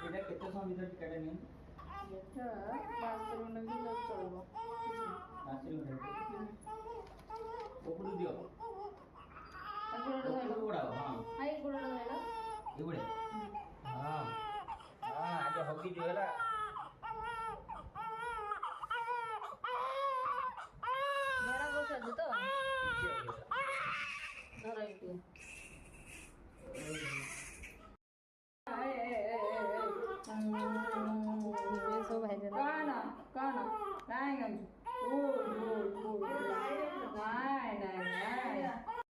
এটা কেতে সময় ভিতরে টিকাটা নিন এটা 5 মিনিট ভিতরে চলবো 5 মিনিট ওপরে দিও গুঁড়োটা ধরো গুঁড়া হ্যাঁ এই গুঁড়োটা ধরো এগুড়ে হ্যাঁ হ্যাঁ আজ হকি जो है ধরা বসে আছে তো ধরো একটু सब है जना काना काना काय गंज ओ